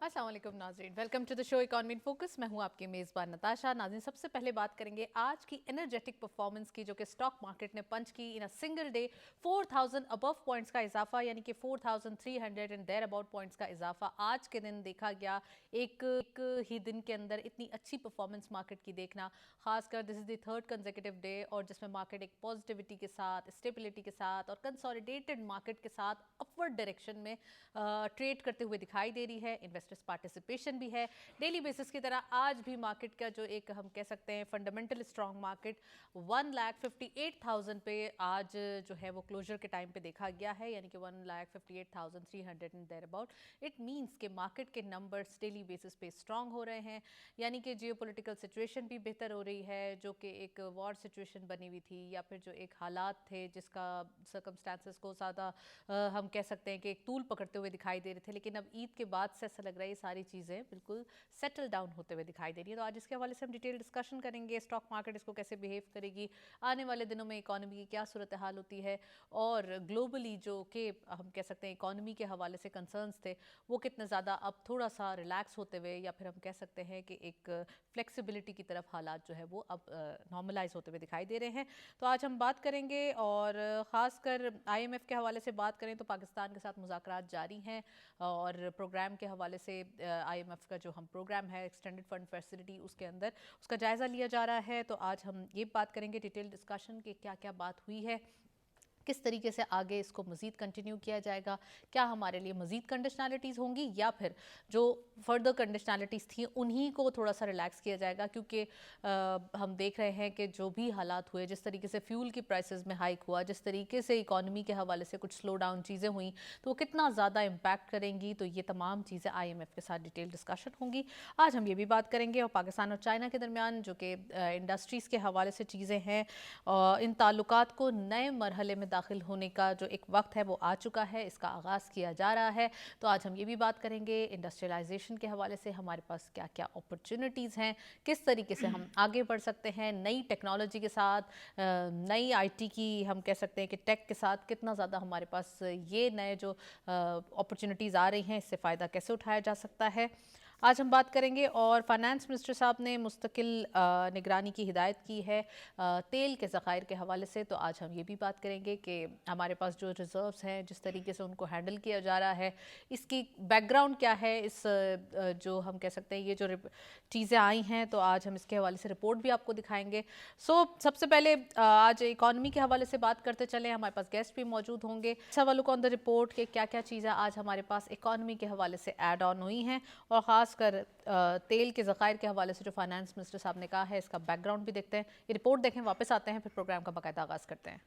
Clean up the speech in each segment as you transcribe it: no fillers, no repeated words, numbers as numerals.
अस्सलाम वालेकुम नाज़रीन, welcome to the show economy in focus. मैं हूं आपकी मेज़बान नताशा। नाज़रीन, सबसे पहले बात करेंगे आज की एनर्जेटिक परफॉर्मेंस की, जो कि स्टॉक मार्केट ने पंच की in a single day. 4000 above points का इजाफा, यानी कि 4300 एंड देयर अबाउट पॉइंट्स का इजाफा आज के दिन देखा गया। एक ही दिन के अंदर इतनी अच्छी परफॉर्मेंस मार्केट की देखना, खासकर this is the third consecutive day, और जिसमें मार्केट एक पॉजिटिविटी के साथ, स्टेबिलिटी के साथ और कंसोलिडेटेड मार्केट के साथ अपवर्ड डायरेक्शन में ट्रेड करते हुए दिखाई दे रही है। इन्वेस्टर्स पार्टिसिपेशन भी है डेली बेसिस की तरह। आज भी मार्केट का जो एक हम कह सकते हैं फंडामेंटल स्ट्रॉन्ग मार्केट 1,58,000 पे आज जो है वो क्लोजर के टाइम पे देखा गया है, यानी कि 1,58,300 and there about. It means कि मार्केट के नंबर्स डेली बेसिस पे स्ट्रॉन्ग हो रहे हैं, यानी कि जियोपॉलिटिकल सिचुएशन भी बेहतर हो रही है, जो कि एक वॉर सिचुएशन बनी हुई थी, या फिर जो एक हालात थे जिसका सर्कमस्टांसेस को ज़्यादा हम कह सकते हैं कि एक तूल पकड़ते हुए दिखाई दे रहे थे, लेकिन अब ईद के बाद से ऐसा लग रहा है ये सारी चीज़ें बिल्कुल सेटल डाउन होते हुए दिखाई दे रही है। तो आज इसके हवाले से हम डिटेल डिस्कशन करेंगे, स्टॉक मार्केट इसको कैसे बिहेव करेगी, आने वाले दिनों में इकोनॉमी की क्या सूरत हाल होती है, और ग्लोबली जो कि हम कह सकते हैं इकोनॉमी के हवाले से कंसर्न्स थे वो कितने ज़्यादा अब थोड़ा सा रिलैक्स होते हुए, या फिर हम कह सकते हैं कि एक फ्लेक्सिबिलिटी की तरफ हालात जो है वो अब नॉर्मलाइज होते हुए दिखाई दे रहे हैं। तो आज हम बात करेंगे, और ख़ासकर IMF के हवाले से बात करें तो पाकिस्तान के साथ मुज़ाकरात जारी हैं, और प्रोग्राम के हवाले से IMF का जो हम प्रोग्राम है एक्सटेंडेड फंड फैसिलिटी, उसके अंदर उसका जायज़ा लिया जा रहा है। तो आज हम ये बात करेंगे डिटेल डिस्कशन कि क्या क्या बात हुई है, किस तरीके से आगे इसको मज़ीद कंटिन्यू किया जाएगा, क्या हमारे लिए मज़ीद कंडीशनैलिटीज़ होंगी, या फिर जो फर्दर कंडीशनैलिटीज़ थी उन्हीं को थोड़ा सा रिलैक्स किया जाएगा। क्योंकि हम देख रहे हैं कि जो भी हालात हुए, जिस तरीके से फ्यूल की प्राइसेस में हाइक हुआ, जिस तरीके से इकॉनमी के हवाले से कुछ स्लो डाउन चीज़ें हुई, तो वो कितना ज़्यादा इम्पैक्ट करेंगी। तो ये तमाम चीज़ें IMF के साथ डिटेल डिस्कशन होंगी। आज हम ये भी बात करेंगे, और पाकिस्तान और चाइना के दरमियान जो कि इंडस्ट्रीज़ के हवाले से चीज़ें हैं, इन ताल्लुकात को नए मरहले में दाखिल होने का जो एक वक्त है वो आ चुका है, इसका आगाज़ किया जा रहा है। तो आज हम ये भी बात करेंगे इंडस्ट्रियलाइजेशन के हवाले से हमारे पास क्या क्या अपॉर्चुनिटीज़ हैं, किस तरीके से हम आगे बढ़ सकते हैं नई टेक्नोलॉजी के साथ, नई IT की हम कह सकते हैं कि टेक के साथ कितना ज़्यादा हमारे पास ये नए जो अपॉर्चुनिटीज़ आ रही हैं इससे फ़ायदा कैसे उठाया जा सकता है, आज हम बात करेंगे। और फाइनेंस मिनिस्टर साहब ने मुस्तकिल निगरानी की हिदायत की है तेल के ज़खायर के हवाले से। तो आज हम ये भी बात करेंगे कि हमारे पास जो रिज़र्व्स हैं जिस तरीके से उनको हैंडल किया जा रहा है, इसकी बैकग्राउंड क्या है, इस जो हम कह सकते हैं ये जो चीज़ें आई हैं, तो आज हम इसके हवाले से रिपोर्ट भी आपको दिखाएंगे। सबसे पहले आज इकॉनमी के हवाले से बात करते चले, हमारे पास गेस्ट भी मौजूद होंगे। सवालों को ऑन द रिपोर्ट के क्या क्या चीज़ें आज हमारे पास इकॉनमी के हवाले से ऐड ऑन हुई हैं, और ख़ास कर तेल के ज़खायर के हवाले से जो फाइनेंस मिनिस्टर साहब ने कहा है इसका बैकग्राउंड भी देखते हैं। ये रिपोर्ट देखें, वापस आते हैं, फिर प्रोग्राम का बाकायदा आगाज़ करते हैं।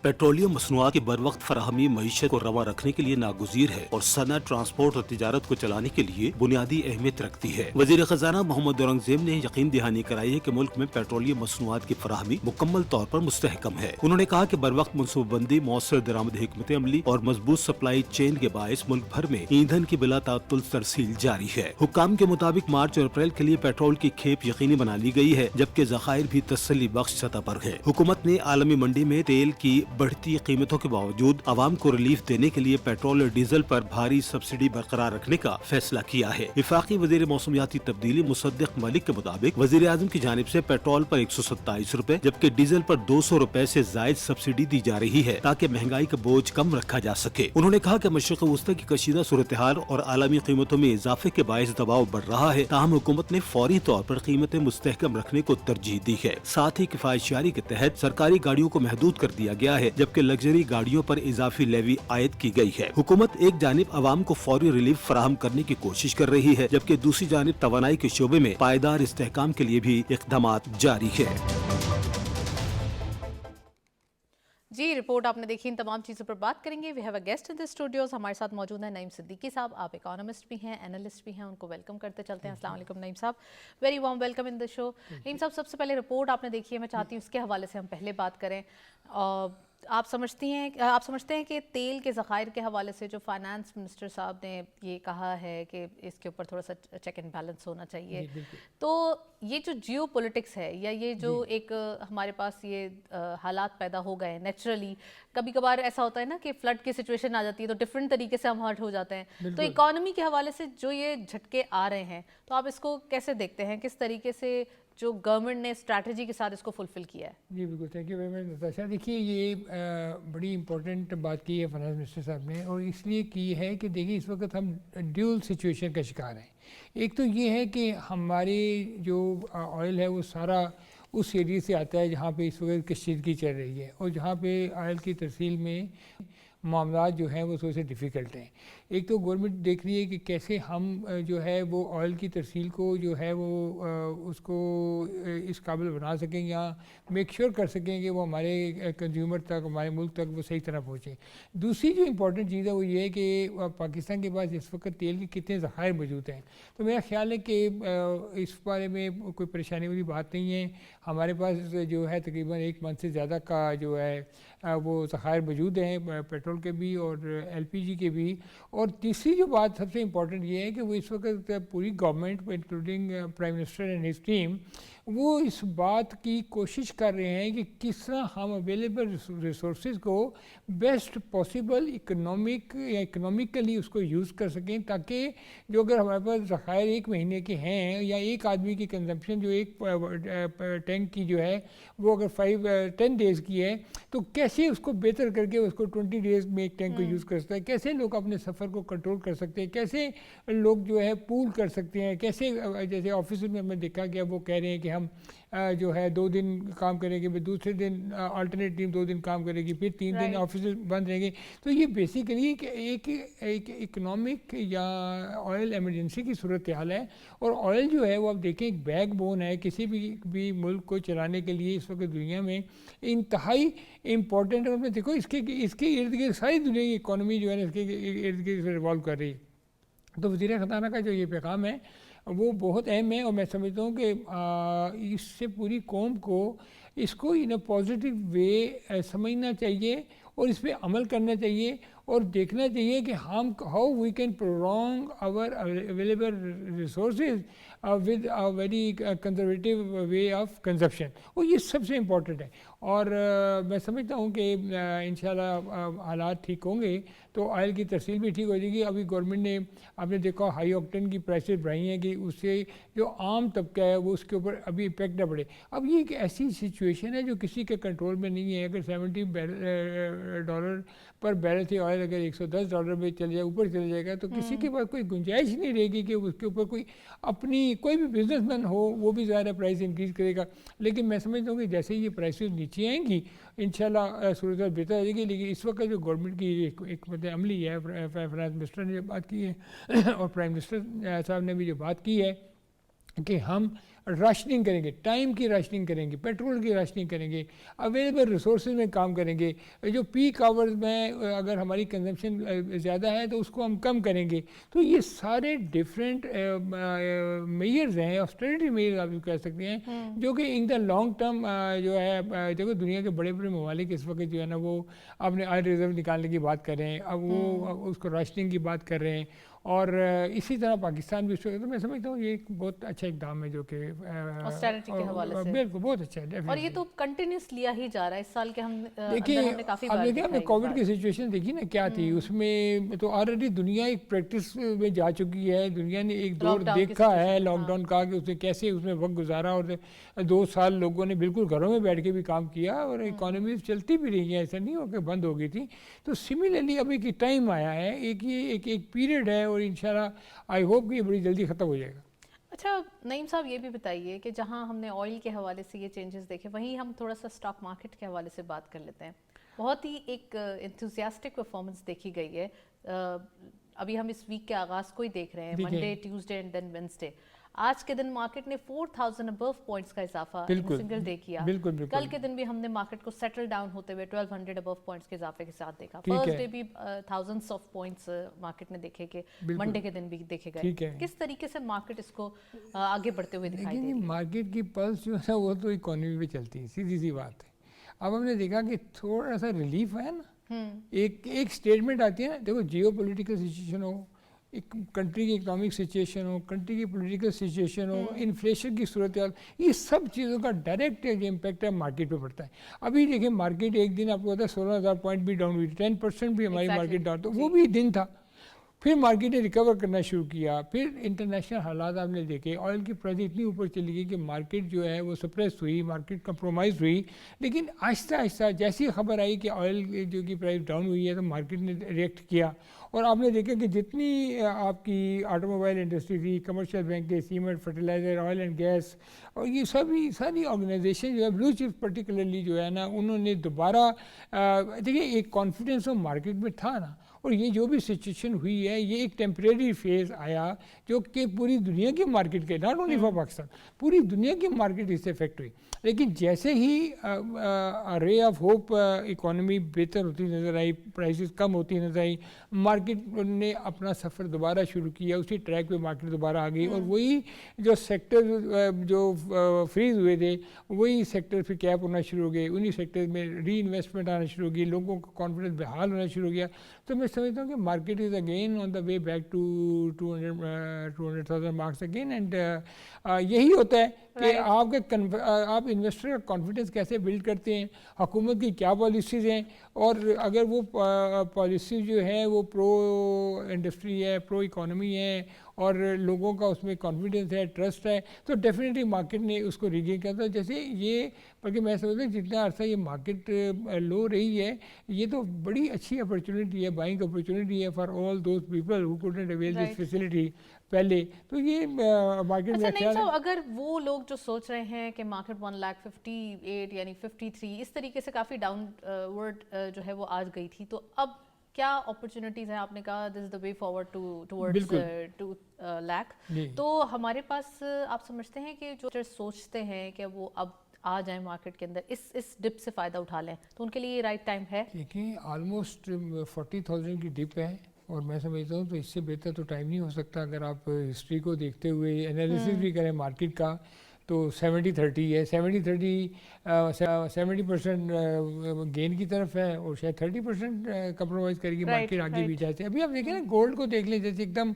पेट्रोलियम मसनूआत की बर वक्त फराहमी मईशत को रवा रखने के लिए नागुज़ीर है और सनअत, ट्रांसपोर्ट और तिजारत को चलाने के लिए बुनियादी अहमियत रखती है। वज़ीर ख़जाना मोहम्मद औरंगज़ेब ने यकीन दहानी कराई है कि मुल्क में पेट्रोलियम मसनूआत की फराहमी मुकम्मल तौर पर मुस्तहकम है। उन्होंने कहा कि बर वक्त मनसूबाबंदी, मौसर दरामद हिकमत अमली और मजबूत सप्लाई चेन के बायस मुल्क भर में ईंधन की बिला तातुल तरसील जारी है। हुक्काम के मुताबिक मार्च और अप्रैल के लिए पेट्रोल की खेप यकीनी बना ली गई है, जबकि ज़खायर भी तसल्ली बख्श सतह पर है। हुकूमत ने आलमी मंडी में तेल की बढ़ती कीमतों के बावजूद आवाम को रिलीफ देने के लिए पेट्रोल और डीजल पर भारी सब्सिडी बरकरार रखने का फैसला किया है। वफाकी वजीर मौसमियाती तब्दीली मुसद्दिक मलिक के मुताबिक वजीर आजम की जानिब से पेट्रोल पर 127 रुपए जबकि डीजल पर 200 रुपए से जायद सब्सिडी दी जा रही है ताकि महंगाई का बोझ कम रखा जा सके। उन्होंने कहा कि मशरिक़ वस्ती की कशीदा सूरत हाल और आलमी कीमतों में इजाफे के बायस दबाव बढ़ रहा है, ताहम हुकूमत ने फौरी तौर पर कीमतें मुस्तहकम रखने को तरजीह दी है। साथ ही किफायतशारी के तहत सरकारी गाड़ियों को महदूद कर दिया गया है, जबकि लग्जरी गाड़ियों पर इजाफी लेवी आयद की गई है। हुकूमत एक जानिब आवाम को फौरी रिलीफ फराहम करने की कोशिश कर रही है, जबकि दूसरी जानिब तवानाई के शोबे में पायदार इस्तेहकाम के लिए भी इक़दामात जारी है। जी, रिपोर्ट आपने देखी, इन तमाम चीज़ों पर बात करेंगे। We have a guest in the studios, हमारे साथ मौजूद है नईम सिद्दीकी साहब। आप इकोनॉमिस्ट भी हैं, एनालिस्ट भी हैं, उनको वेलकम करते चलते हैं। अस्सलाम वालेकुम नईम साहब, very warm welcome in the show. Naeem साहब, सबसे पहले रिपोर्ट आपने देखी है, मैं चाहती हूँ इसके हवाले से हम पहले बात करें। آپ سمجھتے ہیں کہ تیل کے ذخائر کے حوالے سے جو فائنانس منسٹر صاحب نے یہ کہا ہے کہ اس کے اوپر تھوڑا سا چیک اینڈ بیلنس ہونا چاہیے، تو یہ جو جیو پولیٹکس ہے یا یہ جو ایک ہمارے پاس یہ حالات پیدا ہو گئے ہیں نیچرلی، کبھی کبھار ایسا ہوتا ہے نا کہ فلڈ کی سچویشن آ جاتی ہے تو ڈفرینٹ طریقے سے ہم ہرٹ ہو جاتے ہیں، تو اکانومی کے حوالے سے جو یہ جھٹکے آ رہے ہیں تو آپ اس کو کیسے دیکھتے ہیں، کس طریقے سے جو گورنمنٹ نے اسٹریٹجی کے ساتھ اس کو فلفل کیا ہے؟ جی بالکل، thank you very much Natasha. دیکھیے یہ بڑی امپورٹنٹ بات کی ہے فائنانس منسٹر صاحب نے، اور اس لیے کی ہے کہ دیکھیے اس وقت ہم ڈیول سچویشن کا شکار ہیں. ایک تو یہ ہے کہ ہماری جو آئل ہے وہ سارا اس ایریے سے آتا ہے جہاں پہ اس وقت کشیدگی چل رہی ہے، اور جہاں پہ آئل کی ترسیل میں معاملات جو ہیں وہ تھوڑے سے ڈیفیکلٹ ہیں. ایک تو گورنمنٹ دیکھ رہی ہے کہ کیسے ہم جو ہے وہ آئل کی ترسیل کو جو ہے وہ اس کو اس قابل بنا سکیں یا میک شیور کر سکیں کہ وہ ہمارے کنزیومر تک، ہمارے ملک تک وہ صحیح طرح پہنچے. دوسری جو امپورٹنٹ چیز ہے وہ یہ ہے کہ پاکستان کے پاس اس وقت تیل کے کتنے ذخائر موجود ہیں. تو میرا خیال ہے کہ اس بارے میں کوئی پریشانی والی بات نہیں ہے. ہمارے پاس جو ہے تقریباً 1 منتھ سے زیادہ کا جو ہے وہ ذخائر موجود ہیں، پیٹرول کے بھی اور ایل پی جی کے بھی. اور تیسری جو بات سب سے امپورٹنٹ یہ ہے کہ وہ اس وقت پوری government including prime minister and his team وہ اس بات کی کوشش کر رہے ہیں کہ کس طرح ہم اویلیبل ریسورسز کو بیسٹ پاسبل اکنامیکلی اس کو یوز کر سکیں، تاکہ جو اگر ہمارے پاس ذخائر 1 مہینے کے ہیں یا ایک آدمی کی کنزمپشن جو ایک ٹینک کی جو ہے وہ اگر 10 ڈیز کی ہے تو کیسے اس کو بہتر کر کے اس کو 20 ڈیز میں ایک ٹینک کو یوز کر سکتا ہے، کیسے لوگ اپنے سفر کو کنٹرول کر سکتے ہیں، کیسے لوگ جو ہے پول کر سکتے ہیں، کیسے جیسے آفس میں ہمیں دیکھا گیا وہ کہہ رہے ہیں کہ ہم جو ہے 2 دن کام کریں گے، پھر دوسرے دن آلٹرنیٹ ٹیم 2 دن کام کرے گی، پھر 3 دن آفس بند رہیں گے. تو یہ بیسیکلی ایک اکنامک یا آئل ایمرجنسی کی صورتحال ہے. اور آئل جو ہے وہ آپ دیکھیں ایک بیک بون ہے کسی بھی ملک کو چلانے کے لیے اس وقت دنیا میں انتہائی امپورٹنٹ ہے. اور میں دیکھو اس کے ارد گرد ساری دنیا کی اکانومی جو ہے نا اس کے ارد گرد ریوالو کر رہی ہے. تو وزیر خزانہ کا جو یہ پیغام ہے وہ بہت اہم ہے، اور میں سمجھتا ہوں کہ اس سے پوری قوم کو اس کو ان اے پازیٹیو وے سمجھنا چاہیے اور اس پہ عمل کرنا چاہیے اور دیکھنا چاہیے کہ ہم how we can prolong our available resources with a very conservative way of consumption, اور یہ سب سے امپورٹنٹ ہے. اور میں سمجھتا ہوں کہ انشاءاللہ حالات ٹھیک ہوں گے تو آئل کی ترسیل بھی ٹھیک ہو جائے گی. ابھی گورنمنٹ نے آپ نے دیکھا ہائی آکٹین کی پرائسز بڑھائی ہیں کہ اس سے جو عام طبقہ ہے وہ اس کے اوپر ابھی امپیکٹ نہ پڑے. اب یہ ایک ایسی سچویشن ہے جو کسی کے کنٹرول میں نہیں ہے. اگر $70 پر بیرل سے آئل اگر $110 میں چل جائے، اوپر چل جائے گا، تو کسی کے پاس کوئی گنجائش نہیں رہے گی کہ اس کے اوپر کوئی بھی بزنس مین ہو وہ بھی ظاہر پرائس انکریز کرے گا. لیکن میں سمجھتا ہوں کہ جیسے یہ پرائسز نیچے آئیں گی انشاءاللہ صورتحال بہتر ہو جائے گی. لیکن اس وقت جو گورنمنٹ کی ایک عملی ہے، فائنانس منسٹر نے جو بات کی ہے اور پرائم منسٹر صاحب نے بھی جو بات کی ہے کہ ہم راشننگ کریں گے، ٹائم کی راشننگ کریں گے، پیٹرول کی راشننگ کریں گے، اویلیبل ریسورسز میں کام کریں گے. جو پیک آورز میں اگر ہماری کنزمپشن زیادہ ہے تو اس کو ہم کم کریں گے. تو یہ سارے ڈفرینٹ میئرز ہیں، آسٹریٹی میئرز آپ کہہ سکتے ہیں، جو کہ ان دا لانگ ٹرم جو ہے دیکھو دنیا کے بڑے بڑے ممالک اس وقت جو ہے نا وہ اپنے آئل ریزرو نکالنے کی بات کر رہے ہیں، اب وہ اس کو راشننگ کی بات کر رہے ہیں. اور اسی طرح پاکستان بھی اس وقت، تو میں سمجھتا ہوں یہ ایک بہت اچھا اقدام ہے جو کہ آسٹیرٹی کے حوالے سے بالکل بہت اچھا ہے. اور یہ تو کنٹینیوس لیا ہی جا رہا ہے. اس سال کے دیکھیے اب دیکھیں ہم نے کووڈ کی سچویشن دیکھی نا کیا تھی، اس میں تو آلریڈی دنیا ایک پریکٹس میں جا چکی ہے. دنیا نے ایک دور دیکھا ہے لاک ڈاؤن کا کہ اس نے کیسے اس میں وقت گزارا، اور 2 سال لوگوں نے بالکل گھروں میں بیٹھ کے بھی کام کیا اور اکانومیز چلتی بھی رہی ہیں، ایسا نہیں ہو کہ بند ہو گئی تھی. تو سملرلی اب ایک ٹائم آیا ہے، ایک پیریڈ ہے، اور انشاءاللہ آئی ہوپ کہ یہ بڑی جلدی ختم ہو جائے گا. اچھا نعیم صاحب یہ بھی بتائیے کہ جہاں ہم نے آئل کے حوالے سے یہ چینجز دیکھے، وہیں ہم تھوڑا سا اسٹاک مارکیٹ کے حوالے سے بات کر لیتے ہیں. بہت ہی ایک انتھوزیاسٹک پرفارمنس دیکھی گئی ہے. ابھی ہم اس ویک کے آغاز کو ہی دیکھ رہے ہیں، Monday, Tuesday and then Wednesday. آج کے دن مارکیٹ نے 4000 ابو پوائنٹس کا اضافہ سنگل ڈے کیا. کل کے دن بھی ہم نے مارکیٹ کو سیٹل ڈاؤن ہوتے ہوئے 1200 ابو پوائنٹس کے اضافے کے ساتھ دیکھا. فرسٹ ڈے بھی تھاؤزنڈس آف پوائنٹس مارکیٹ نے دیکھے کہ منڈے کے دن بھی دیکھے گئے. کس طریقے سے مارکیٹ اس کو آگے بڑھتے ہوئے دکھائی دے رہی ہے؟ مارکیٹ کی پلس جو ہے وہ تو اکانومی پہ چلتی ہے، سیدھی سی بات ہے. اب ہم نے دیکھا کہ تھوڑا سا ریلیف ہے نا, ایک اسٹیٹمنٹ آتی ہے نا, دیکھو جیو پولیٹیکل سچویشن ہو, ایک کنٹری کی اکنامک سچویشن ہو, کنٹری کی پولیٹیکل سچویشن ہو, انفلیشن کی صورتحال, یہ سب چیزوں کا ڈائریکٹ جو امپیکٹ ہے مارکیٹ پہ پڑتا ہے. ابھی دیکھیں مارکیٹ ایک دن آپ کو پتا ہے 16,000 پوائنٹ بھی ڈاؤن ہوئی, 10% بھی ہماری مارکیٹ ڈاؤن, تو وہ بھی دن تھا. پھر مارکیٹ نے ریکور کرنا شروع کیا. پھر انٹرنیشنل حالات آپ نے دیکھے, آئل کی پرائز اتنی اوپر چلی گئی کہ مارکیٹ جو ہے وہ سپریس ہوئی, مارکیٹ کمپرومائز ہوئی. لیکن آہستہ آہستہ جیسی خبر آئی کہ آئل جو کی پرائز ڈاؤن ہوئی ہے تو مارکیٹ نے ریئیکٹ کیا. اور آپ نے دیکھا کہ جتنی آپ کی آٹو موبائل انڈسٹری تھی, کمرشل بینکیں, cement, fertiliser, oil and gas, اور یہ ساری آرگنائزیشن جو ہے بلو چپس پرٹیکولرلی جو ہے نا, انہوں نے دوبارہ دیکھیے ایک کانفیڈنس وہ مارکیٹ میں تھا نا. اور یہ جو بھی سچویشن ہوئی ہے یہ ایک ٹیمپریری فیز آیا جو کہ پوری دنیا کی مارکیٹ کے, ناٹ اونلی فار پاکستان, پوری دنیا کی مارکیٹ اس سے افیکٹ ہوئی. لیکن جیسے ہی رے آف ہوپ اکانومی بہتر ہوتی نظر آئی, پرائسز کم ہوتی نظر آئی, مارکیٹ نے اپنا سفر دوبارہ شروع کیا, اسی ٹریک پہ مارکیٹ دوبارہ آ گئی. اور وہی جو سیکٹر جو فریز ہوئے تھے وہی سیکٹر پھر کیپ ہونا شروع ہو گئے, انہی سیکٹر میں ری انویسٹمنٹ آنا شروع ہو گئی, لوگوں کا کانفیڈنس بحال ہونا شروع ہو گیا. تو میں سمجھتا ہوں کہ market is again on the way back to 200,000 marks again. And یہی ہوتا ہے کہ آپ انویسٹر کا کانفیڈنس کیسے بلڈ کرتے ہیں, حکومت کی کیا پالیسیز ہیں, اور اگر وہ پالیسی جو ہے وہ پرو انڈسٹری ہے, پرو اکانومی ہے, اور لوگوں کا اس میں کانفیڈنس ہے, ٹرسٹ ہے, تو ڈیفینیٹلی مارکیٹ نے اس کو ریگین کیا تھا. جیسے یہ بلکہ میں سمجھتا ہوں جتنا عرصہ یہ مارکیٹ لو رہی ہے, یہ تو بڑی اچھی اپرچونیٹی ہے, بائنگ اپرچونیٹی ہے for all those people who couldn't avail this facility پہلے. تو یہ مارکیٹ میں نہیں صاحب, اگر وہ لوگ جو سوچ رہے ہیں کہ مارکیٹ 1,58,000 یعنی 53 اس طریقے سے کافی ڈاؤن ورڈ جو ہے وہ آج گئی تھی, تو اب کیا اپرچونیٹیز ہیں؟ آپ نے کہا دس از دا وے فارورڈ ٹوورڈز 2 لاکھ, تو ہمارے پاس آپ سمجھتے ہیں کہ جو سوچتے ہیں کہ وہ اب آ جائیں مارکیٹ کے اندر, اس ڈپ سے فائدہ اٹھا لیں, تو ان کے لیے یہ رائٹ ٹائم ہے؟ دیکھیں آلموسٹ 40,000 کی ڈپ ہے, اور میں سمجھتا ہوں تو اس سے بہتر تو ٹائم نہیں ہو سکتا. اگر آپ ہسٹری کو دیکھتے ہوئے انالیسس بھی کریں مارکیٹ کا, تو 70-30 ہے. 70% گین کی طرف ہے, اور شاید 30% کمپرومائز کرے گی مارکیٹ آگے بھی جاتے. ابھی آپ دیکھیں نا گولڈ کو دیکھ لیں, جیسے ایک دم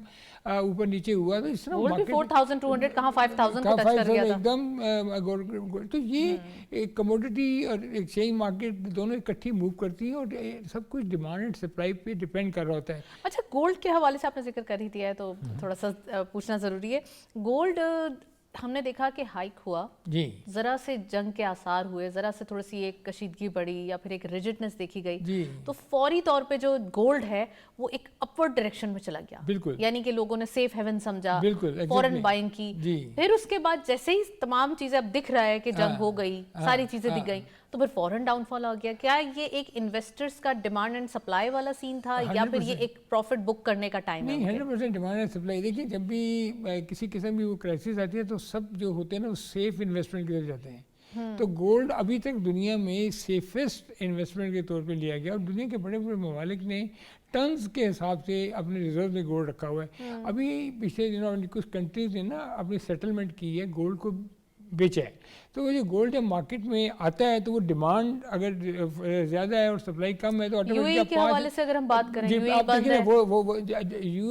اوپر نیچے ہوا, تو اس طرح گولڈ بھی 4,200 کہاں 5,000 کو ٹچ کر گیا تھا ایک دم گولڈ. تو یہ ایک کموڈٹی اور ایکسچینج مارکیٹ دونوں اکٹھی موو کرتی ہیں, اور سب کچھ ڈیمانڈ اینڈ سپلائی پہ ڈپینڈ کر رہا ہوتا ہے. اچھا, گولڈ کے حوالے سے آپ نے ذکر کر ہی دیا ہے تو تھوڑا سا پوچھنا ضروری ہے. گولڈ ہم نے دیکھا کہ ہائک ہوا, جی, ذرا سے جنگ کے آثار ہوئے, ذرا سے تھوڑی سی ایک کشیدگی بڑھی یا پھر ایک ریجڈنس دیکھی گئی, جی, تو فوری طور پہ جو گولڈ ہے وہ ایک اپورڈ ڈائریکشن میں چلا گیا. بالکل, یعنی کہ لوگوں نے سیف ہیون سمجھا, بالکل, فورن بائنگ کی. پھر اس کے بعد جیسے ہی تمام چیزیں اب دکھ رہا ہے کہ جنگ ہو گئی, ساری چیزیں دکھ گئی, تو پھر فورن ڈاؤن فال آ گیا. کیا یہ ایک انویسٹرز کا ڈیمانڈ اینڈ سپلائی والا سین تھا, یا پھر یہ ایک پروفٹ بک کرنے کا ٹائم ہے؟ نہیں, 100% ڈیمانڈ اینڈ سپلائی. دیکھیے جب بھی کسی قسم کی وہ کرائسس آتی ہے تو سب جو ہوتے ہیں نا وہ سیف انویسٹمنٹ کی طرف جاتے ہیں. تو گولڈ ابھی تک دنیا میں سیفسٹ انویسٹمنٹ کے طور پہ لیا گیا, اور دنیا کے بڑے بڑے ممالک نے ٹنز کے حساب سے اپنے ریزرو میں گولڈ رکھا ہوا ہے. ابھی پچھلے دنوں کچھ کنٹریز نے نا اپنی سیٹلمنٹ کی ہے, گولڈ کو بیچا ہے. تو وہ جو گولڈ جب مارکیٹ میں آتا ہے تو وہ ڈیمانڈ اگر زیادہ ہے اور سپلائی کم ہے تو یو اے ای کے حوالے سے اگر ہم بات کریں, یو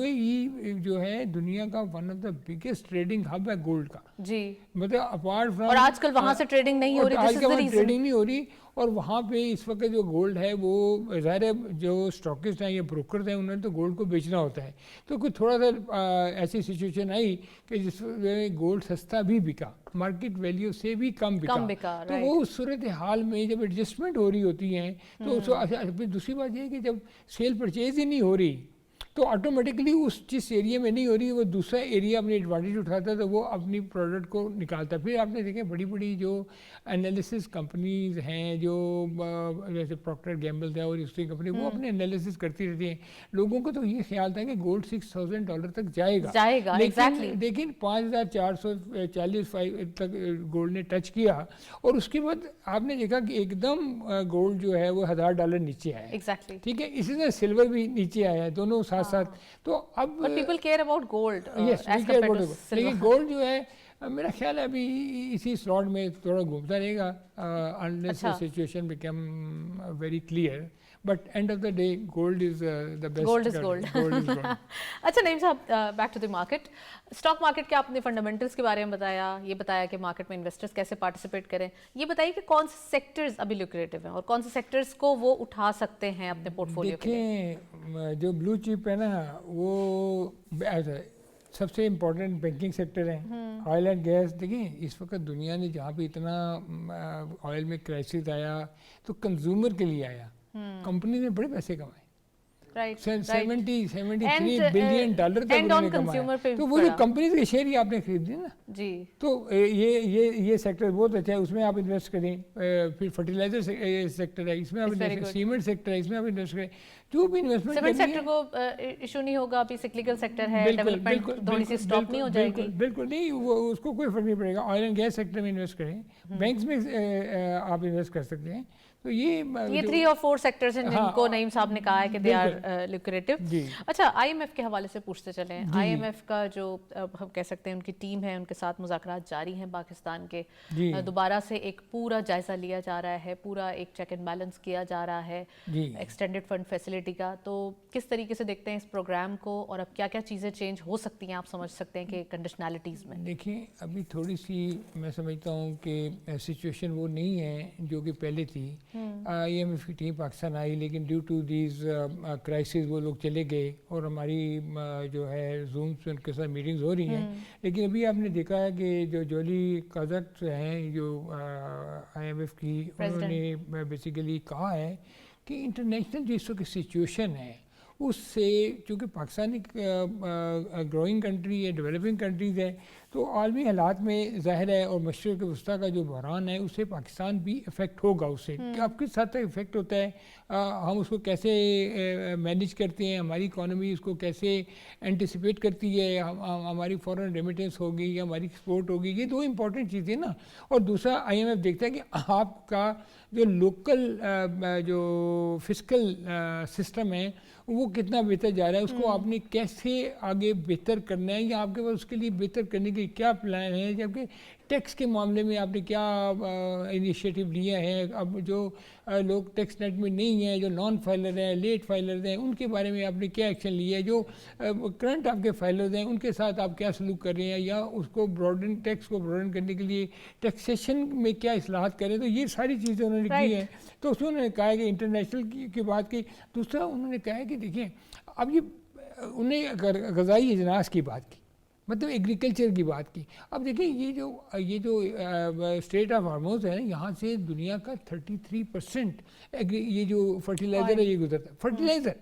اے ای جو ہے دنیا کا one of the biggest trading hub ہے گولڈ کا. جی, مطلب اپارٹ فرام, اور آج کل وہاں سے ٹریڈنگ نہیں ہو رہی, آج کل ٹریڈنگ نہیں ہو رہی, اور وہاں پہ اس وقت جو گولڈ ہے وہ ظاہر ہے جو اسٹاکسٹ ہیں یا بروکرز ہیں انہوں نے تو گولڈ کو بیچنا ہوتا ہے. تو کوئی تھوڑا سا ایسی سچویشن آئی کہ جس میں گولڈ سستا بھی بکا, مارکیٹ ویلیو سے بھی کم بکا. تو وہ اس صورت حال میں جب ایڈجسٹمنٹ ہو رہی ہوتی ہیں تو دوسری بات یہ ہے کہ جب سیل پرچیز ہی نہیں ہو رہی تو آٹومیٹکلی اس جس ایریا میں نہیں ہو رہی وہ دوسرا ایریا اپنی ایڈوانٹیج اٹھاتا ہے, تو وہ اپنی پروڈکٹ کو نکالتا ہے. پھر آپ نے دیکھیں بڑی بڑی جو انالیسس کمپنیز ہیں, جو جیسے پروکٹر گیمبل ہے اور اس کی کمپنی, وہ اپنے انالیسس کرتی رہتی ہیں. لوگوں کو تو یہ خیال تھا کہ گولڈ $6,000 تک جائے گا, لیکن 5,440 تک گولڈ نے ٹچ کیا, اور اس کے بعد آپ نے دیکھا کہ ایک دم گولڈ جو ہے وہ $1,000 نیچے آیا. ٹھیک ہے, اسی طرح سلور بھی نیچے آیا ہے, دونوں ساتھ. تو اب پیپل کیئر اباؤٹ گولڈ, لیکن گولڈ جو ہے मेरा ख्याल है अभी इसी स्लॉट में थोड़ा घूमता रहेगा unless the situation become very clear, but end of the day gold is the best. Gold is gold. अच्छा नईम साहब, back to the market. Stock market के आपने फंडामेंटल्स के बारे में बताया, ये बताया कि मार्केट में इन्वेस्टर्स कैसे पार्टिसिपेट करें. ये बताइए कि कौन से सेक्टर्स अभी लुक्रेटिव हैं और कौन से सेक्टर्स को वो उठा सकते हैं अपने पोर्टफोलियो के लिए. देखें जो ब्लू चिप है ना वो सबसे इम्पोर्टेंट बैंकिंग सेक्टर है. ऑयल एंड गैस देखिए इस वक्त दुनिया ने जहाँ पे इतना ऑयल में क्राइसिस आया तो कंज्यूमर के लिए आया. कंपनी ने बड़े पैसे कमाए. राइट. 73 बिलियन डॉलर तक उन्होंने कमाया. तो वो जो कंपनीज के शेयर ही आपने खरीद दिए ना जी. तो ये सेक्टर बहुत अच्छा है, उसमें आप इन्वेस्ट करें. फिर फर्टिलाइजर सेक्टर है, इसमें आप इन्वेस्ट करें. सीमेंट सेक्टर है, इसमें आप इन्वेस्ट करें. जो भी इन्वेस्टमेंट सीमेंट सेक्टर को इशू नहीं होगा, अभी सिक्लिकल सेक्टर है, डेवलपमेंट थोड़ी सी स्टॉप नहीं हो जाएगी. बिल्कुल नहीं, वो उसको कोई फर्क नहीं पड़ेगा. ऑयल एंड गैस सेक्टर में इन्वेस्ट करें, बैंक्स में आप इन्वेस्ट कर सकते हैं. तो ये 3 और 4 सेक्टर्स हैं जिनको नईम साहब ने कहा है कि दे आर लुक्रेटिव. अच्छा, आईएमएफ के हवाले से पूछते चलें. आईएमएफ का जो हम कह सकते हैं उनकी टीम है, उनके साथ मुज़ाकरात जारी हैं पाकिस्तान के. दोबारा से एक पूरा जायज़ा लिया जा रहा है, पूरा एक चेक एंड बैलेंस किया जा रहा है एक्सटेंडेड फंड फैसिलिटी का. तो किस तरीके से देखते हैं इस प्रोग्राम को और अब क्या क्या चीज़ें चेंज हो सकती हैं आप समझ सकते हैं कि कंडीशनैलिटीज़ में. देखिए अभी थोड़ी सी मैं समझता हूँ कि सिचुएशन वो नहीं है जो कि पहले थी. IMF की टीम पाकिस्तान आई, लेकिन ड्यू टू दीज क्राइसिस वो लोग चले गए और हमारी जो है जूम से उनके साथ मीटिंग्स हो रही हैं. लेकिन अभी आपने देखा है कि जो जोली काजक हैं जो IMF की, उन्होंने बेसिकली कहा है कि इंटरनेशनल जो इस वक्त सिचुएशन है उससे, चूँकि पाकिस्तान एक ग्रोइंग कंट्री है, डेवलपिंग कंट्रीज़ है, तो आलमी हालात में ज़ाहिर है और मशरिक़ वस्ता का जो बहरान है उससे पाकिस्तान भी इफ़ेक्ट होगा. उससे अब किस हद तक इफ़ेक्ट होता है, हम उसको कैसे मैनेज करते हैं, हमारी इकॉनमी उसको कैसे एंटिसिपेट करती है, हमारी फॉरेन रेमिटेंस होगी या हमारी एक्सपोर्ट होगी, ये 2 इंपॉर्टेंट चीज़ें ना. और दूसरा IMF देखता है कि आपका जो लोकल जो फिस्कल सिस्टम है वो कितना बेहतर जा रहा है, उसको आपने कैसे आगे बेहतर करना है या आपके पास उसके लिए बेहतर करने के क्या प्लान है. जबकि टैक्स के मामले में आपने क्या इनिशिएटिव लिया है. अब जो लोग टैक्स नेट में नहीं हैं, जो नॉन फाइलर हैं, लेट फाइलर हैं, उनके बारे में आपने क्या एक्शन लिया है. जो करंट आपके फाइलर्स हैं उनके साथ आप क्या सलूक कर रहे हैं, या उसको ब्रॉडन टैक्स को ब्रॉडन करने के लिए टैक्सेशन में क्या इस्लाहत करें. तो ये सारी चीज़ें उन्होंने की हैं. तो उसमें उन्होंने कहा है कि इंटरनेशनल की बात की. दूसरा उन्होंने कहा है कि देखिए अब ये उन्हें ग़ज़ाई अजनास की बात की, मतलब एग्रीकल्चर की बात की. अब देखिए ये जो स्टेट ऑफ हार्मोज है यहाँ से दुनिया का 33% ये जो फर्टिलाइज़र है ये गुजरता है. फर्टिलाइज़र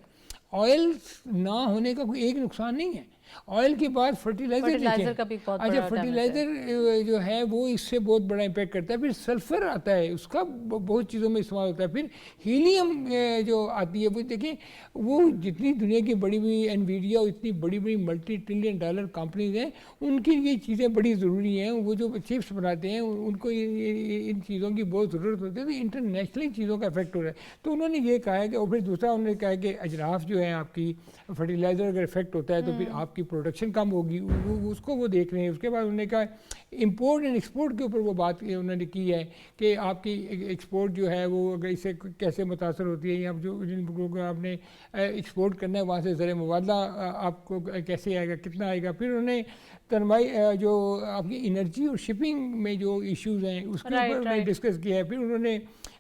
ऑयल ना होने का कोई एक नुकसान नहीं है. ऑयल के बाद फर्टिलाइजर का भी बहुत अच्छा फर्टिलाइजर जो है वो इससे बहुत बड़ा इम्पैक्ट करता है. फिर सल्फर आता है, उसका बहुत चीज़ों में इस्तेमाल होता है. फिर हीलियम जो आती है वो देखिए, वो जितनी दुनिया की बड़ी बड़ी एनवीडिया और इतनी बड़ी बड़ी मल्टी-ट्रिलियन डॉलर कंपनीज हैं उनकी ये चीज़ें बड़ी ज़रूरी हैं. वो जो चिप्स बनाते हैं उनको इन चीज़ों की बहुत ज़रूरत होती है. तो इंटरनेशनली चीज़ों का इफेक्ट हो रहा है. तो उन्होंने ये कहा है कि, और फिर दूसरा उन्होंने कहा है कि अजनास जो है आपकी फर्टिलाइज़र अगर इफेक्ट होता है तो फिर आपकी प्रोडक्शन कम होगी, उसको वो देख रहे हैं. उसके बाद उन्होंने कहा इंपोर्ट एंड एक्सपोर्ट के ऊपर वो बात उन्होंने की है कि आपकी एक्सपोर्ट जो है वो अगर इससे कैसे मुतासर होती है, या जो जिन लोगों को आपने एक्सपोर्ट करना है वहाँ से ज़र मुबादला आपको कैसे आएगा, कितना आएगा. फिर उन्होंने तनमाई जो आपकी एनर्जी और शिपिंग में जो इश्यूज़ हैं उसके ऊपर उन्होंने डिस्कस किया है. फिर उन्होंने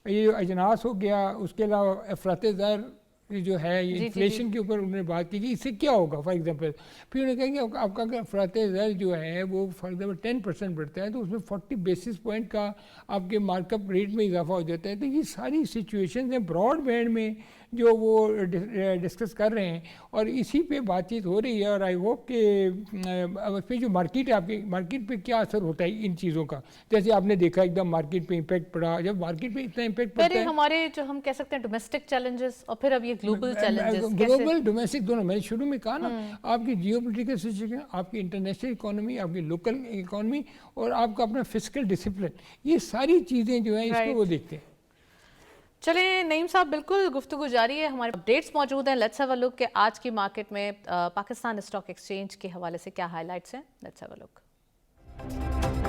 ये जो अजनास हो गया, उसके अलावा अफराते ज़र जो है ये इन्फ्लेशन के ऊपर उन्होंने बात की कि इससे क्या होगा. फॉर एग्जांपल फिर उन्होंने कहा कि आपका अगर अफराते ज़र जो है वो फॉर एग्जांपल 10% बढ़ता है तो उसमें 40 बेसिस पॉइंट का आपके मार्कअप रेट में इजाफा हो जाता है. तो ये सारी सिचुएशन हैं ब्रॉड बैंड में जो वो डिस्कस कर रहे हैं और इसी पे बातचीत हो रही है. और आई होप कि इस पर जो मार्केट है, आपकी मार्केट पे क्या असर होता है इन चीज़ों का. जैसे आपने देखा एकदम मार्केट पे इम्पैक्ट पड़ा. जब मार्केट पे इतना इम्पैक्ट पड़ता है, हमारे जो हम कह सकते हैं डोमेस्टिक चैलेंजेस और फिर अब ये ग्लोबल चैलेंजेस, ग्लोबल डोमेस्टिक दोनों. मैंने शुरू में कहा ना, आपकी जियोपॉलिटिकल सिचुएशन, आपकी इंटरनेशनल इकोनॉमी, आपकी लोकल इकोनॉमी और आपका अपना फिस्कल डिसिप्लिन, ये सारी चीज़ें जो हैं इसको वो देखते हैं. चलें नईम साहब, बिल्कुल गुफ्तगू जारी है, हमारे अपडेट्स मौजूद हैं. लेट्स हैव अ लुक कि आज की मार्केट में पाकिस्तान स्टॉक एक्सचेंज के हवाले से क्या हाइलाइट्स हैं. Let's have a look.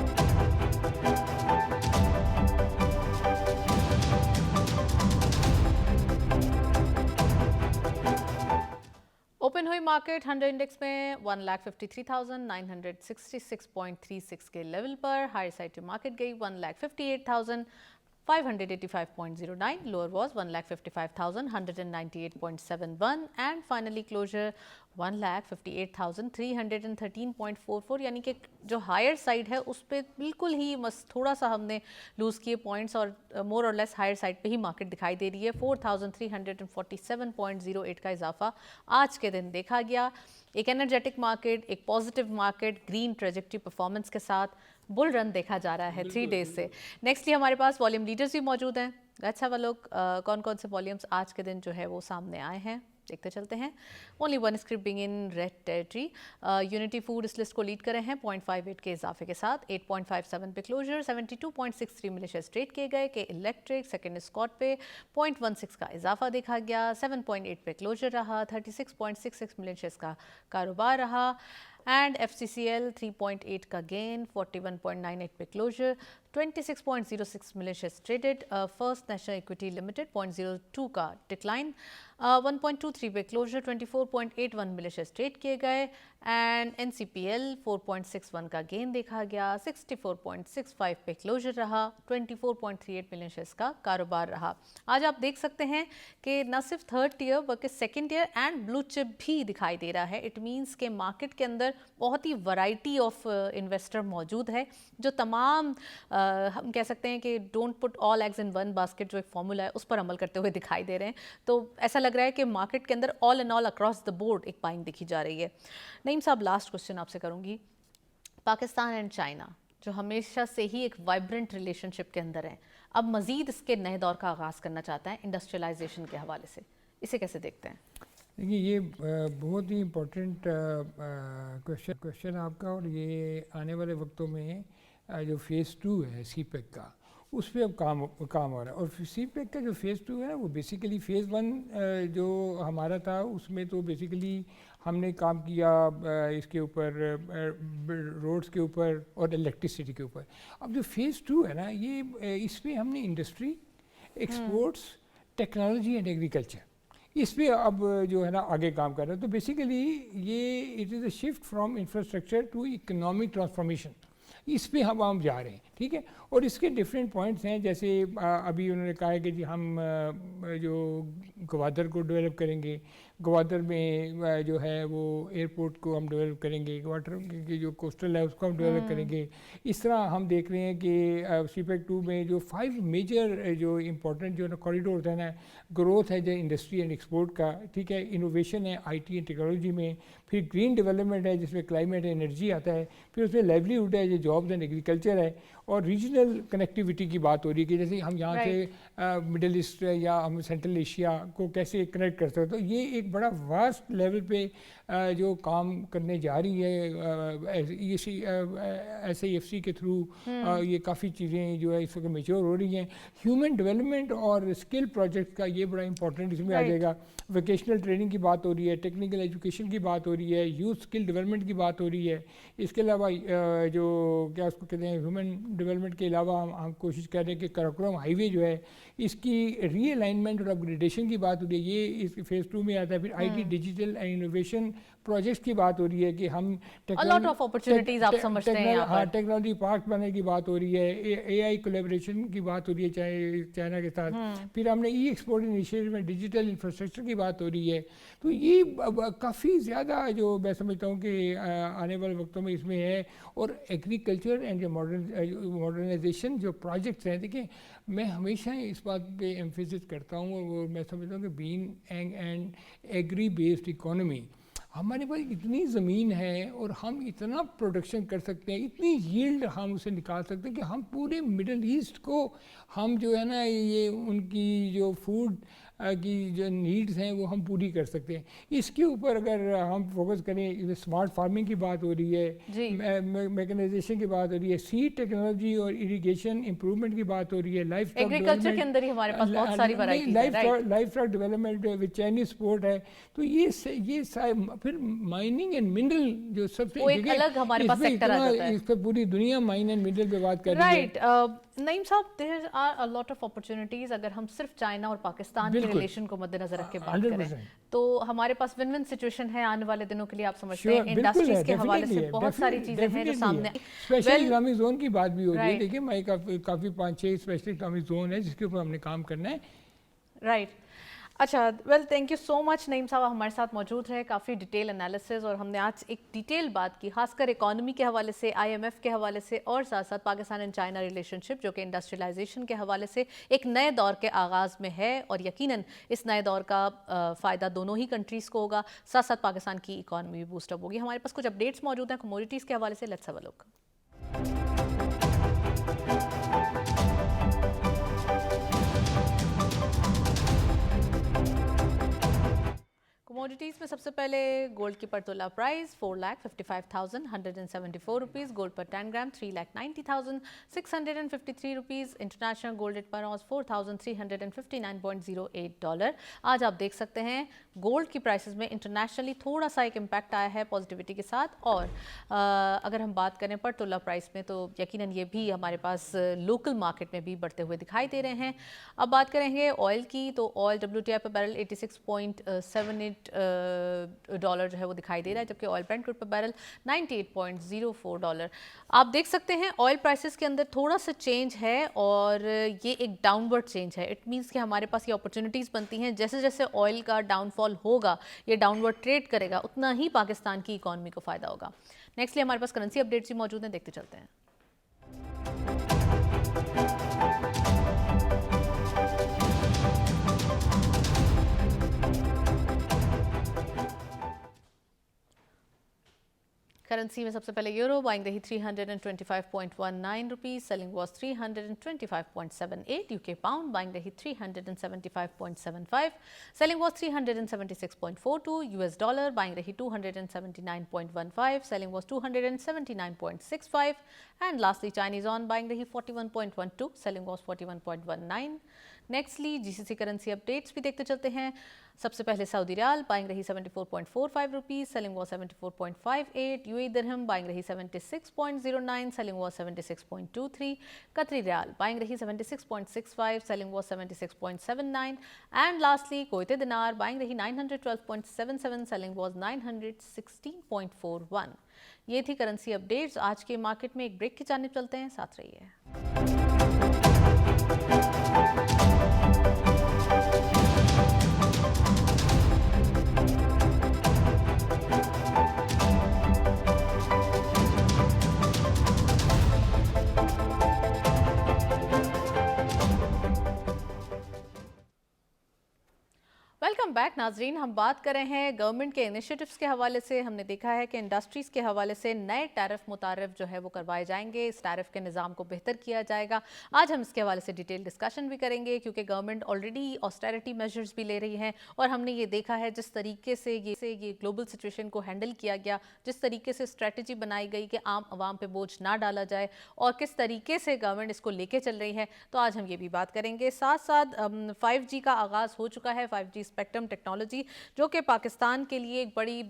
Open हुई मार्केट 100 इंडेक्स में 1,53,966.36 के लेवल पर। हायर साइड टू मार्केट गई 1,58,585.09, lower was 1,55,198.71 and finally closure 1,58,313.44, यानी कि जो हायर साइड है उस पर बिल्कुल ही थोड़ा सा हमने लूज़ किए पॉइंट्स और मोर और लेस हायर साइड पे ही मार्केट दिखाई दे रही है। 4,347.08 का इजाफा आज के दिन देखा गया। एक एनर्जेटिक मार्केट, एक positive market, green trajectory performance के साथ बुल रन देखा जा रहा है 3 डेज से। नेक्स्टली हमारे पास वॉल्यूम लीडर्स भी मौजूद हैं। अच्छा वो लोग कौन कौन से वॉल्यूम्स आज के दिन जो है वो सामने आए हैं देखते चलते हैं। Only one script being in red territory. Unity Food इस लिस्ट को लीड कर रहे हैं 0.58 के इजाफे के साथ। 8.57 पे क्लोजर। 72.63 मिले शेयर ट्रेड किए गए। के इलेक्ट्रिक सेकंड स्कॉट पे 0.16 का इजाफा देखा गया। 7.8 पे क्लोजर रहा। 36.66 मिलियन शेयर्स का कारोबार रहा। एंड FCCL 3.8 का गेन। 41.98 पे closure. 26.06 million shares traded. First National Equity Limited 0.02 का डिक्लाइन। 1.23 पे क्लोजर। 24.81 मिलियन शेयर्स ट्रेड किए गए। एंड NCPL 4.61 का गेन देखा गया। 64.65 पे क्लोजर रहा। 24.38 मिलियन शेयर्स का कारोबार रहा। आज आप देख सकते हैं कि न सिर्फ थर्ड टियर बल्कि second tier and blue chip भी दिखाई दे रहा है। इट मीन्स के मार्केट के अंदर बहुत ही वैरायटी ऑफ इन्वेस्टर मौजूद है जो तमाम हम कह सकते हैं कि don't put all eggs in one basket जो एक फॉर्मूला है उस पर अमल करते हुए दिखाई दे रहे हैं। तो ऐसा लग रहा है कि मार्केट के अंदर all and all across the board एक बाइंग दिखी जा रही है। नईम साहब, लास्ट क्वेश्चन आपसे करूंगी। पाकिस्तान एंड चाइना जो हमेशा से ही एक वाइब्रेंट रिलेशनशिप के अंदर है, अब मजीद इसके नए दौर का आगाज़ करना चाहता है इंडस्ट्रियलाइजेशन के हवाले से, इसे कैसे देखते हैं? देखिए ये बहुत ही इम्पोर्टेंट क्वेश्चन आपका, और ये आने वाले वक्तों में जो फ़ेज़ 2 है CPEC का उस पर अब काम हो रहा है। और CPEC का जो फ़ेज़ 2 है ना वो बेसिकली फ़ेज़ 1 जो हमारा था उसमें तो बेसिकली हमने काम किया इसके ऊपर रोड्स के ऊपर और इलेक्ट्रिसिटी के ऊपर। अब जो फ़ेज़ 2 है ना ये इसमें हमने industry, exports, technology and agriculture इस पर अब जो है ना आगे काम कर रहे हैं। तो बेसिकली ये it is a shift from infrastructure to economic transformation, इस पे हम जा रहे हैं, ठीक है। और इसके डिफरेंट पॉइंट्स हैं, जैसे अभी उन्होंने कहा है कि जी हम जो गवादर को डेवलप करेंगे, गवादर में जो है वो एयरपोर्ट को हम डेवलप करेंगे, वाटर की जो कोस्टल है उसको हम डेवलप करेंगे। इस तरह हम देख रहे हैं कि CPEC 2 में जो 5 मेजर जो इम्पोर्टेंट जो कॉरिडोर है ना, ग्रोथ है जो इंडस्ट्री एंड एक्सपोर्ट का, ठीक है, इनोवेशन है IT एंड टेक्नोलॉजी में, फिर ग्रीन डेवलपमेंट है जिसमें क्लाइमेट एनर्जी आता है, फिर उसमें लाइवलीहुड है जो जॉब्स एंड एग्रीकल्चर है, और रीजनल कनेक्टिविटी की बात हो रही है कि जैसे हम यहाँ से मिडल ईस्ट या हम सेंट्रल एशिया को कैसे कनेक्ट कर सकते हैं। तो ये एक बड़ा वास्ट लेवल पे जो काम करने जा रही है SAFC के थ्रू, ये काफ़ी चीज़ें जो है इस वक्त मेच्योर हो रही हैं। ह्यूमन डेवलपमेंट और स्किल प्रोजेक्ट का ये बड़ा इंपॉर्टेंट इसमें आ जाएगा। वोकेशनल ट्रेनिंग की बात हो रही है, टेक्निकल एजुकेशन की बात हो रही है, यूथ स्किल डेवलपमेंट की बात हो रही है। इसके अलावा जो क्या उसको कहते हैं ह्यूमन डेवलपमेंट के अलावा हम कोशिश कर रहे हैं कि कराकोरम हाईवे जो है इसकी रीअलाइनमेंट और अपग्रेडेशन की बात हो रही है, ये इस फ़ेज़ 2 में आता है। फिर IT digital and innovation projects की बात हो रही है कि हम टेक्नोलॉजी पार्क बनाने की बात हो रही है, AI कोलैबोरेशन की बात हो रही है चाइना के साथ। फिर हमने एक्सपोर्ट इनिशिएटिव में डिजिटल इंफ्रास्ट्रक्चर की बात हो रही है। तो ये काफ़ी ज़्यादा जो मैं समझता हूँ कि आने वाले वक्तों में इसमें है। और एग्रीकल्चर एंड जो मॉडर्नाइजेशन जो प्रोजेक्ट्स हैं, देखिए मैं हमेशा इस बात पे एम्फेसिस करता हूँ, और मैं समझता हूँ कि being and agri based economy, हमारे पास इतनी ज़मीन है और हम इतना प्रोडक्शन कर सकते हैं, इतनी यील्ड हम उसे निकाल सकते हैं कि हम पूरे मिडल ईस्ट को हम जो है ना ये उनकी जो फूड की जो नीड्स हैं वो हम पूरी कर सकते हैं। इसके ऊपर अगर हम फोकस करें, स्मार्ट फार्मिंग की बात हो रही है, मैकेनाइजेशन की बात हो रही है, सीड टेक्नोलॉजी और इरिगेशन इंप्रूवमेंट की बात हो रही है, लाइफ एग्रीकल्चर के अंदर ही हमारे पास बहुत सारी वैरायटीज है, life stock development with Chinese support है। तो ये फिर माइनिंग एंड मिनरल जो सबसे अलग हमारे पास सेक्टर आ जाता है। इस पर पूरी दुनिया माइन एंड मिनरल पे बात कर रही है। नईम साहब, there are a lot of opportunities अगर हम सिर्फ चाइना और पाकिस्तान के बिल्कुल। रिलेशन को मद्देनजर रख के बात 100%। करें तो हमारे पास विन विन सिचुएशन है आने वाले दिनों के लिए, आप समझते Sure, हैं? बिल्कुल इंडस्ट्रीज है, के हवाले से definitely है, बहुत सारी चीजें हैं जो सामने स्पेशल Well, इकोनॉमिक जोन की बात भी हो रही है। Right. देखिए मैं काफ़ी 5-6 स्पेशल इकोनॉमिक जोन है जिसके ऊपर हमने काम करना है। राइट। अच्छा, well thank you so much Naeem साहब, हमारे साथ मौजूद रहे, काफ़ी डिटेल एनालिसिस और हमने आज एक डिटेल बात की खासकर इकोनॉमी के हवाले से, आईएमएफ के हवाले से और साथ साथ पाकिस्तान एंड चाइना रिलेशनशिप जो कि इंडस्ट्रियलाइजेशन के हवाले से एक नए दौर के आगाज़ में है और यकीनन इस नए दौर का फ़ायदा दोनों ही कंट्रीज़ को होगा, साथ साथ पाकिस्तान की इकॉनमी भी बूस्टअप होगी। हमारे पास कुछ अपडेट्स मौजूद हैं कमोडिटीज़ के हवाले से, let's have a look. Commodities में सबसे पहले गोल्ड की पर तोला प्राइस 4,55,174 रुपीज़, गोल्ड पर 10 ग्राम 3,90,653 रुपीज़, इंटरनेशनल गोल्ड रेट पर ऑज $4,359.08। आज आप देख सकते हैं गोल्ड की प्राइसेस में इंटरनेशनली थोड़ा सा एक इम्पैक्ट आया है पॉजिटिविटी के साथ, और अगर हम बात करें पर तोला प्राइस में तो यकीनन ये भी हमारे पास लोकल मार्केट में भी बढ़ते हुए दिखाई दे रहे हैं। अब बात करेंगे ऑयल की तो ऑयल WTI पर बैरल 86.78 डॉलर जो है वो दिखाई दे रहा है, जबकि ऑयल ब्रेंट क्रूड पर बैरल 98.04 डॉलर। आप देख सकते हैं ऑयल प्राइसेस के अंदर थोड़ा सा चेंज है और ये एक डाउनवर्ड चेंज है। इट मींस कि हमारे पास ये अपॉर्चुनिटीज़ बनती हैं, जैसे जैसे ऑयल का डाउनफॉल होगा, ये डाउनवर्ड ट्रेड करेगा, उतना ही पाकिस्तान की इकॉनमी को फ़ायदा होगा। नेक्स्टली हमारे पास करेंसी अपडेट्स भी मौजूद हैं, देखते चलते हैं। करेंसी में सबसे पहले यूरो बाइंग रही 325.19 rupees, selling was 325.78। UK pound buying रही 375.75, selling was 376.42। US dollar buying रही 279.15, selling was 279.65। And lastly Chinese on buying रही 41.12, selling was 41.19। Nextly GCC currency updates भी देखते चलते हैं। सबसे पहले सऊदी रियाल बाइंग रही 74.45 rupees, selling was 74.58। UAE dirham buying रही 76.09, सेलिंग वॉज 76.23। कतरी रियाल बाइंग रही 76.65, selling was 76.79। And lastly Kuwaiti दिनार बाइंग रही 912.77, सेलिंग वॉज 916.41। ये थी करेंसी अपडेट्स आज के मार्केट में। एक ब्रेक की जानिब चलते हैं, साथ रहिए। वेलकम बैक नाजरीन, हम बात कर रहे हैं गवर्नमेंट के इनिशिएटिव्स के हवाले से। हमने देखा है कि इंडस्ट्रीज़ के हवाले से नए टैरिफ मुतारिफ जो है वो करवाए जाएंगे, इस टैरिफ के निज़ाम को बेहतर किया जाएगा। आज हम इसके हवाले से डिटेल डिस्कशन भी करेंगे क्योंकि गवर्नमेंट ऑलरेडी ऑस्टेरिटी मेजर्स भी ले रही है और हमने ये देखा है जिस तरीके से ये ग्लोबल सिचुएशन को हैंडल किया गया, जिस तरीके से स्ट्रेटजी बनाई गई कि आम आवाम पे बोझ ना डाला जाए और किस तरीके से गवर्नमेंट इसको लेके चल रही है, तो आज हम ये भी बात करेंगे। साथ साथ 5G का आगाज़ हो चुका है, 5G स्पेक्ट्रम टेक्नोलॉजी जो कि पाकिस्तान के लिए एक बड़ी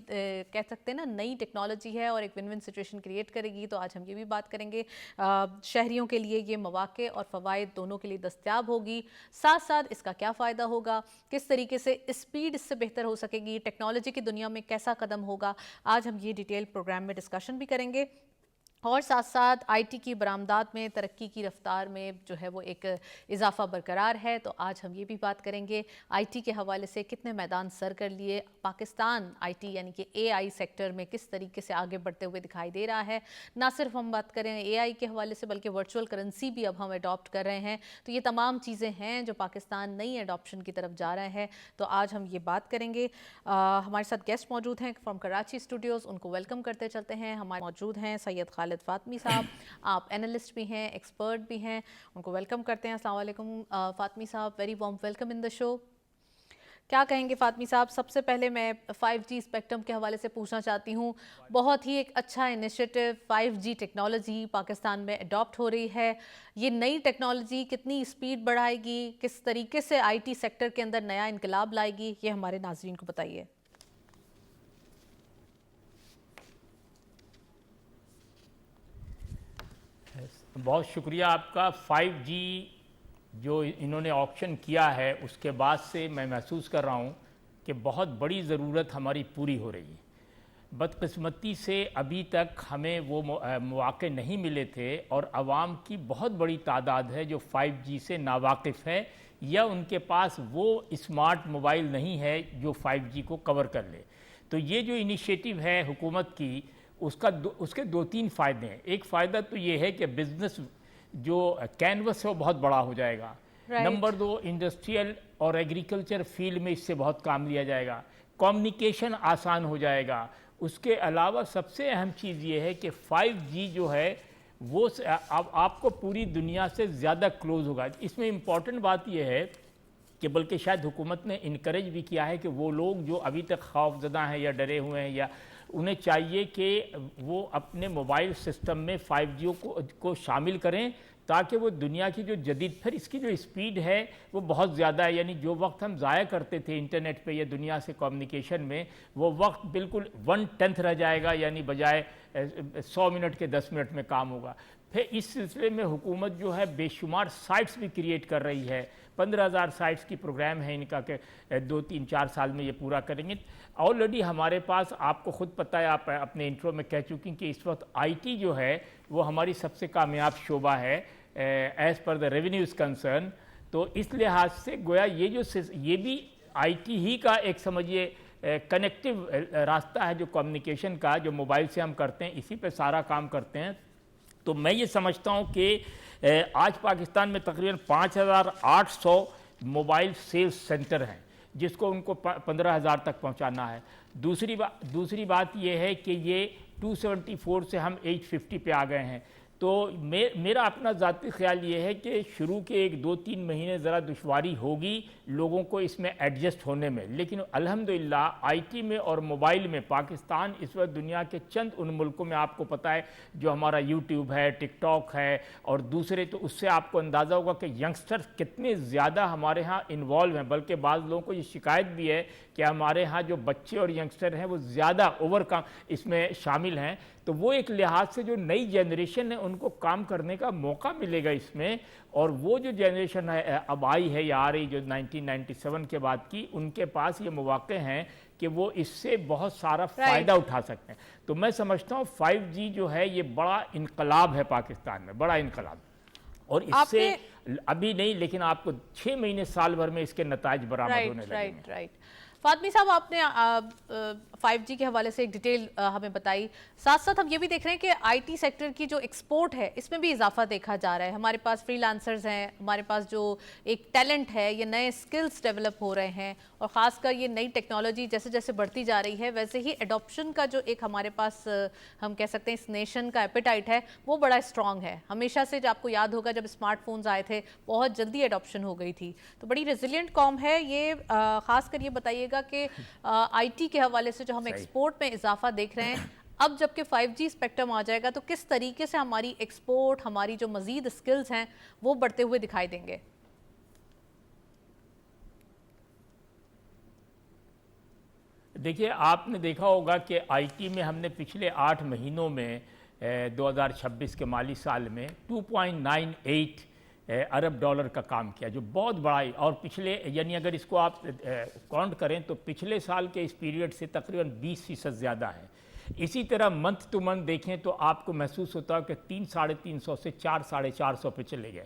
कह सकते हैं ना नई टेक्नोलॉजी है और एक विन विन सिचुएशन क्रिएट करेगी, तो आज हम ये भी बात करेंगे। शहरियों के लिए ये मौके और फ़वाइद दोनों के लिए दस्तयाब होगी, साथ साथ इसका क्या फ़ायदा होगा, किस तरीके से स्पीड इससे बेहतर हो सकेगी, टेक्नोलॉजी की दुनिया में कैसा कदम होगा, आज हम ये डिटेल प्रोग्राम में डिस्कशन भी करेंगे। और साथ साथ आईटी की बरामदात में तरक्की की रफ्तार में जो है वो एक इजाफा बरकरार है, तो आज हम ये भी बात करेंगे आईटी के हवाले से कितने मैदान सर कर लिए, पाकिस्तान आईटी यानी कि एआई सेक्टर में किस तरीके से आगे बढ़ते हुए दिखाई दे रहा है। ना सिर्फ हम बात करें एआई के हवाले से बल्कि वर्चुअल करेंसी भी अब हम अडॉप्ट कर रहे हैं, तो ये तमाम चीज़ें हैं जो पाकिस्तान नई अडॉप्शन की तरफ जा रहे हैं, तो आज हम ये बात करेंगे। हमारे साथ गेस्ट मौजूद हैं फ्रॉम कराची स्टूडियोज़, उनको वेलकम करते चलते हैं। हमारे मौजूद हैं सैयद खालिद फातमी साहब, आप एनालिस्ट भी हैं, एक्सपर्ट भी हैं, उनको वेलकम करते हैं। अस्सलाम वालेकुम फातमी साहब, very warm welcome in the show. क्या कहेंगे फातमी साहब? सबसे पहले मैं 5G स्पेक्ट्रम के हवाले से पूछना चाहती हूँ, बहुत ही एक अच्छा इनिशिएटिव 5G टेक्नोलॉजी पाकिस्तान में अडॉप्ट हो रही है, ये नई टेक्नोलॉजी कितनी स्पीड बढ़ाएगी, किस तरीके से आईटी सेक्टर के अंदर नया इनकलाब लाएगी, ये हमारे नाज़रीन को बताइए। बहुत शुक्रिया आपका। 5G जो इन्होंने ऑप्शन किया है उसके बाद से मैं महसूस कर रहा हूँ कि बहुत बड़ी ज़रूरत हमारी पूरी हो रही है। बदकिस्मती से अभी तक हमें वो मौक़े नहीं मिले थे और आवाम की बहुत बड़ी तादाद है जो 5G से नावाकिफ़ है या उनके पास वो स्मार्ट मोबाइल नहीं है जो 5G को कवर कर ले। तो ये जो इनिशिएटिव है हुकूमत की उसके दो तीन फ़ायदे हैं। एक फ़ायदा तो ये है कि बिज़नेस जो कैनवस है वो बहुत बड़ा हो जाएगा। नंबर 2, इंडस्ट्रियल और एग्रीकल्चर फील्ड में इससे बहुत काम लिया जाएगा। कम्युनिकेशन आसान हो जाएगा। उसके अलावा सबसे अहम चीज़ ये है कि 5G जो है वो आपको पूरी दुनिया से ज़्यादा क्लोज़ होगा। इसमें इम्पॉर्टेंट बात यह है कि बल्कि शायद हुकूमत ने इनकरेज भी किया है कि वो लोग जो अभी तक खौफजदा हैं या डरे हुए हैं या उन्हें चाहिए कि वो अपने मोबाइल सिस्टम में 5G को शामिल करें ताकि वो दुनिया की जो जदीद, फिर इसकी जो स्पीड है वो बहुत ज़्यादा है, यानी जो वक्त हम ज़ाया करते थे इंटरनेट पे या दुनिया से कम्युनिकेशन में वो वक्त बिल्कुल 1/10 रह जाएगा, यानी बजाय 100 मिनट के 10 मिनट में काम होगा। फिर इस सिलसिले में हुकूमत जो है बेशुमार साइट्स भी क्रिएट कर रही है। 15,000 साइट्स की प्रोग्राम है इनका कि 2-3-4 साल में ये पूरा करेंगे। ऑलरेडी हमारे पास, आपको ख़ुद पता है, आप अपने इंट्रो में कह चुकी कि इस वक्त IT जो है वो हमारी सबसे कामयाब शोबा है as per the revenues concern. तो इस लिहाज से गोया ये भी IT ही का एक समझिए कनेक्टिव रास्ता है जो कम्युनिकेशन का, जो मोबाइल से हम करते हैं, इसी पे सारा काम करते हैं। तो मैं ये समझता हूँ कि आज पाकिस्तान में तकरीबन 5,800 मोबाइल सेल्स सेंटर हैं जिसको उनको 15,000 तक पहुँचाना है। दूसरी बात ये है कि ये 274 से हम 850 पे आ गए हैं। तो मेरा अपना ज़ाती ख्याल ये है कि शुरू के 1-2-3 महीने ज़रा दुश्वारी होगी लोगों को इसमें एडजस्ट होने में, लेकिन अल्हम्दुलिल्लाह IT में और मोबाइल में पाकिस्तान इस वक्त दुनिया के चंद उन मुल्कों में, आपको पता है जो हमारा यूट्यूब है, टिकटॉक है और दूसरे, तो उससे आपको अंदाज़ा होगा कि यंगस्टर्स कितने ज़्यादा हमारे यहाँ इन्वॉल्व हैं। बल्कि बाज़ लोगों को ये शिकायत भी है कि हमारे यहाँ जो बच्चे और यंगस्टर हैं वो ज़्यादा इसमें शामिल हैं। तो वो एक लिहाज से जो नई जनरेशन है उनको काम करने का मौका मिलेगा इसमें, और वो जो जनरेशन है अब आई है या आ रही जो 1997 के बाद की, उनके पास ये मौके हैं कि वो इससे बहुत सारा फ़ायदा उठा सकते हैं। तो मैं समझता हूँ 5G जो है ये बड़ा इनकलाब है पाकिस्तान में, बड़ा इनकलाब, और इससे अभी नहीं लेकिन आपको 6 महीने साल भर में इसके नताइज बरामद होने लगेंगे। राइट। फातमी साहब, आपने 5G के हवाले से एक डिटेल हमें बताई। साथ साथ हम ये भी देख रहे हैं कि IT सेक्टर की जो एक्सपोर्ट है इसमें भी इजाफा देखा जा रहा है। हमारे पास फ्रीलांसर्स हैं, हमारे पास जो एक टैलेंट है, ये नए स्किल्स डेवलप हो रहे हैं, और ख़ासकर ये नई टेक्नोलॉजी जैसे जैसे बढ़ती जा रही है वैसे ही एडॉप्शन का जो एक हमारे पास हम कह सकते हैं इस नेशन का एपेटाइट है वो बड़ा स्ट्रॉन्ग है। हमेशा से, आपको याद होगा जब स्मार्टफोन्स आए थे बहुत जल्दी एडॉप्शन हो गई थी। तो बड़ी रेजिलियंट कॉम है ये। ख़ासकर ये बताइएगा कि IT के हवाले से जो हम एक्सपोर्ट में इजाफा देख रहे हैं, अब जबकि 5G स्पेक्ट्रम आ जाएगा तो किस तरीके से हमारी एक्सपोर्ट, हमारी जो मजीद स्किल्स हैं वो बढ़ते हुए दिखाई देंगे? देखिए, आपने देखा होगा कि IT में हमने पिछले 8 महीनों में 2026 के माली साल में 2.98 अरब डॉलर का काम किया, जो बहुत बड़ा है। और पिछले, यानी अगर इसको आप काउंट करें तो पिछले साल के इस पीरियड से तकरीबन 20% ज़्यादा है। इसी तरह मंथ टू मंथ देखें तो आपको महसूस होता है कि 300-350 से 400-450 पे चले गए।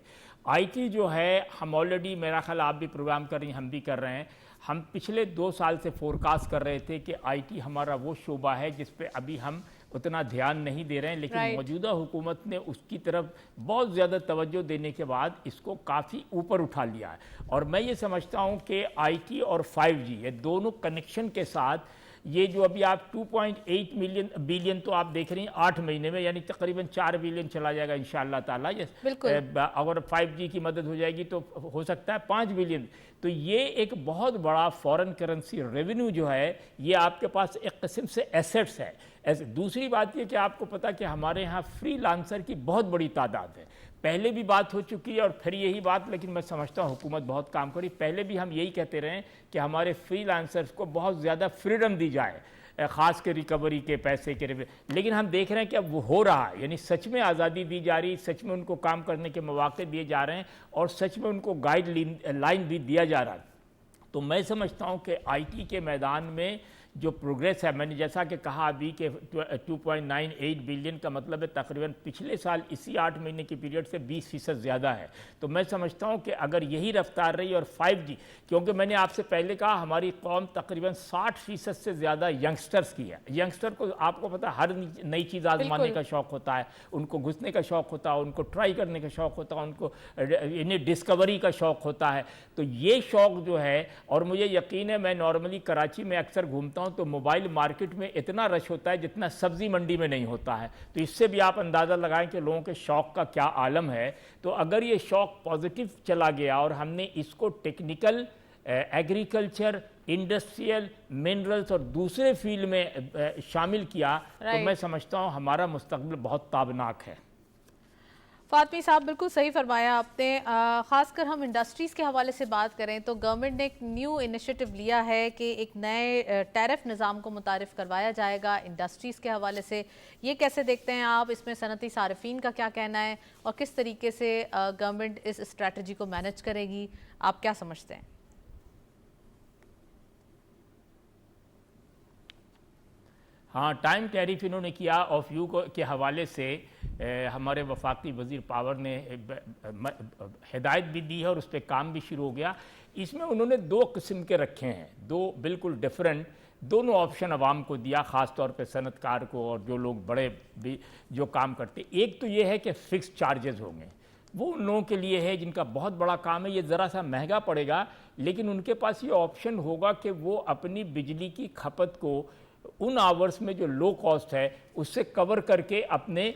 IT जो है, हम ऑलरेडी, मेरा ख्याल आप भी प्रोग्राम कर रही हैं, हम भी कर रहे हैं, हम पिछले 2 साल से फोरकास्ट कर रहे थे कि IT हमारा वो शोबा है जिस पे अभी हम उतना ध्यान नहीं दे रहे हैं, लेकिन मौजूदा हुकूमत ने उसकी तरफ बहुत ज़्यादा तवज्जो देने के बाद इसको काफ़ी ऊपर उठा लिया है। और मैं ये समझता हूँ कि IT और 5G ये दोनों कनेक्शन के साथ ये जो अभी आप 2.8 बिलियन तो आप देख रही हैं 8 महीने में, यानी तकरीबन 4 बिलियन चला जाएगा इंशाअल्लाह ताला। अगर 5G की मदद हो जाएगी तो हो सकता है 5 बिलियन। तो ये एक बहुत बड़ा फॉरेन करेंसी रेवेन्यू जो है ये आपके पास एक किस्म से एसेट्स है। दूसरी बात ये कि आपको पता कि हमारे यहाँ फ्रीलांसर की बहुत बड़ी तादाद है। पहले भी बात हो चुकी है और फिर यही बात, लेकिन मैं समझता हूँ हुकूमत बहुत काम करी। पहले भी हम यही कहते रहे कि हमारे फ्रीलांसर्स को बहुत ज़्यादा फ्रीडम दी जाए خاص کے ریکوری کے پیسے کے لیکن ہم دیکھ رہے ہیں کہ اب وہ ہو رہا ہے، یعنی سچ میں آزادی دی جا رہی، سچ میں ان کو کام کرنے کے مواقع دیے جا رہے ہیں اور سچ میں ان کو گائیڈ لائن بھی دیا جا رہا ہے۔ تو میں سمجھتا ہوں کہ آئی ٹی کے میدان میں جو پروگریس ہے، میں نے جیسا کہ کہا ابھی کہ 2.98 بلین کا مطلب ہے تقریباً پچھلے سال اسی 8 مہینے کی پیریڈ سے 20% زیادہ ہے۔ تو میں سمجھتا ہوں کہ اگر یہی رفتار رہی اور 5G، کیونکہ میں نے آپ سے پہلے کہا ہماری قوم تقریباً 60% سے زیادہ ینگسٹرز کی ہے۔ ینگسٹر کو آپ کو پتہ ہر نئی چیز آزمانے کا شوق ہوتا ہے، ان کو گھسنے کا شوق ہوتا ہے، ان کو ٹرائی کرنے کا شوق ہوتا ہے، ان کو انہیں ڈسکوری کا شوق ہوتا ہے۔ تو یہ شوق جو ہے، اور مجھے یقین ہے میں نارملی کراچی میں اکثر گھومتا ہوں تو موبائل مارکیٹ میں اتنا رش ہوتا ہے جتنا سبزی منڈی میں نہیں ہوتا ہے۔ تو اس سے بھی آپ اندازہ لگائیں کہ لوگوں کے شوق کا کیا عالم ہے۔ تو اگر یہ شوق پازیٹیو چلا گیا اور ہم نے اس کو ٹیکنیکل، ایگریکلچر، انڈسٹریل، منرلز اور دوسرے فیلڈ میں شامل کیا تو میں سمجھتا ہوں ہمارا مستقبل بہت تابناک ہے۔ فاطمی صاحب بالکل صحیح فرمایا آپ نے۔ خاص کر ہم انڈسٹریز کے حوالے سے بات کریں تو گورنمنٹ نے ایک نیو انیشیٹو لیا ہے کہ ایک نئے ٹیرف نظام کو متعارف کروایا جائے گا انڈسٹریز کے حوالے سے۔ یہ کیسے دیکھتے ہیں آپ؟ اس میں صنعتی صارفین کا کیا کہنا ہے اور کس طریقے سے گورنمنٹ اس اسٹریٹجی کو مینج کرے گی؟ آپ کیا سمجھتے ہیں؟ ہاں، ٹائم ٹیرف انہوں نے کیا آف یو کے حوالے سے ہمارے وفاقی وزیر پاور نے ہدایت بھی دی ہے اور اس پہ کام بھی شروع ہو گیا۔ اس میں انہوں نے 2 قسم کے رکھے ہیں، 2 بالکل ڈیفرنٹ، دونوں آپشن عوام کو دیا، خاص طور پہ صنعت کار کو اور جو لوگ بڑے بھی جو کام کرتے۔ ایک تو یہ ہے کہ فکس چارجز ہوں گے، وہ ان لوگوں کے لیے ہے جن کا بہت بڑا کام ہے، یہ ذرا سا مہنگا پڑے گا لیکن ان کے پاس یہ آپشن ہوگا کہ وہ اپنی بجلی کی کھپت کو ان آورز میں جو لو کاسٹ ہے اس سے کور کر کے اپنے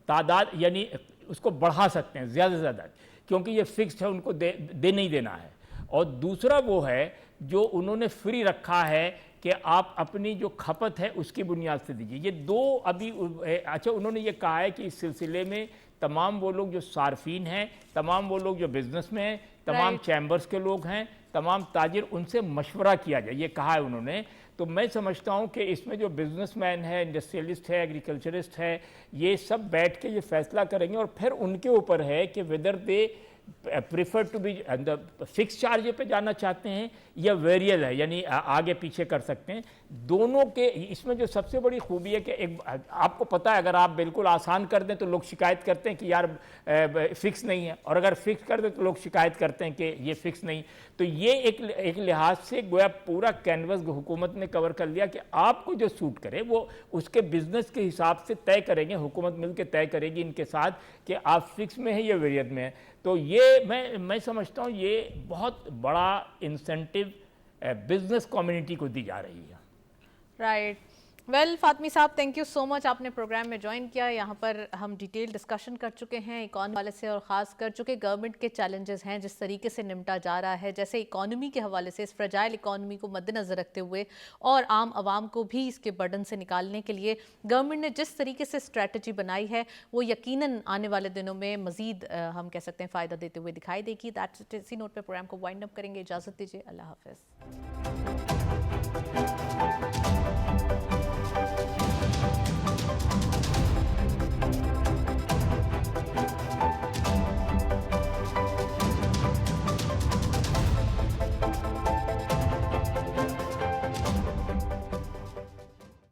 تعداد یعنی اس کو بڑھا سکتے ہیں زیادہ سے زیادہ، کیونکہ یہ فکسڈ ہے، ان کو دے نہیں دینا ہے۔ اور دوسرا وہ ہے جو انہوں نے فری رکھا ہے کہ آپ اپنی جو کھپت ہے اس کی بنیاد سے دیجیے۔ یہ 2 ابھی اچھا انہوں نے یہ کہا ہے کہ اس سلسلے میں تمام وہ لوگ جو صارفین ہیں، تمام وہ لوگ جو بزنس میں ہیں، تمام چیمبرز کے لوگ ہیں، تمام تاجر، ان سے مشورہ کیا جائے، یہ کہا ہے انہوں نے۔ تو میں سمجھتا ہوں کہ اس میں جو بزنس مین ہے، انڈسٹریلسٹ ہے، ایگریکلچرسٹ ہے، یہ سب بیٹھ کے یہ فیصلہ کریں گے اور پھر ان کے اوپر ہے کہ whether they prefer to be fix charge پہ جانا چاہتے ہیں یا ویریل ہے، یعنی آگے پیچھے کر سکتے ہیں۔ دونوں کے اس میں جو سب سے بڑی خوبی ہے کہ آپ کو پتہ ہے اگر آپ بالکل آسان کر دیں تو لوگ شکایت کرتے ہیں کہ یار فکس نہیں ہے، اور اگر فکس کر دیں تو لوگ شکایت کرتے ہیں کہ یہ فکس نہیں۔ تو یہ ایک لحاظ سے گویا پورا کینوس حکومت نے کور کر لیا کہ آپ کو جو سوٹ کرے وہ اس کے بزنس کے حساب سے طے کریں گے، حکومت مل کے طے کرے گی ان کے ساتھ کہ آپ فکس میں ہیں یا ویریت میں ہیں۔ تو یہ میں سمجھتا ہوں یہ بہت بڑا انسینٹیو بزنس کمیونٹی کو دی جا رہی ہے۔ رائٹ، ویل فاطمی صاحب تھینک یو سو مچ، آپ نے پروگرام میں جوائن کیا۔ یہاں پر ہم ڈیٹیل ڈسکشن کر چکے ہیں اکانومی حوالے سے اور خاص کر چکے گورنمنٹ کے چیلنجز ہیں جس طریقے سے نمٹا جا رہا ہے، جیسے اکانومی کے حوالے سے اس فرجائل اکانومی کو مد نظر رکھتے ہوئے اور عام عوام کو بھی اس کے برڈن سے نکالنے کے لیے گورنمنٹ نے جس طریقے سے اسٹریٹجی بنائی ہے وہ یقیناً آنے والے دنوں میں مزید ہم کہہ سکتے ہیں فائدہ دیتے ہوئے دکھائی دے گی۔ اسی نوٹ پہ پروگرام کو وائنڈ اپ کریں گے، اجازت دیجیے، اللہ حافظ۔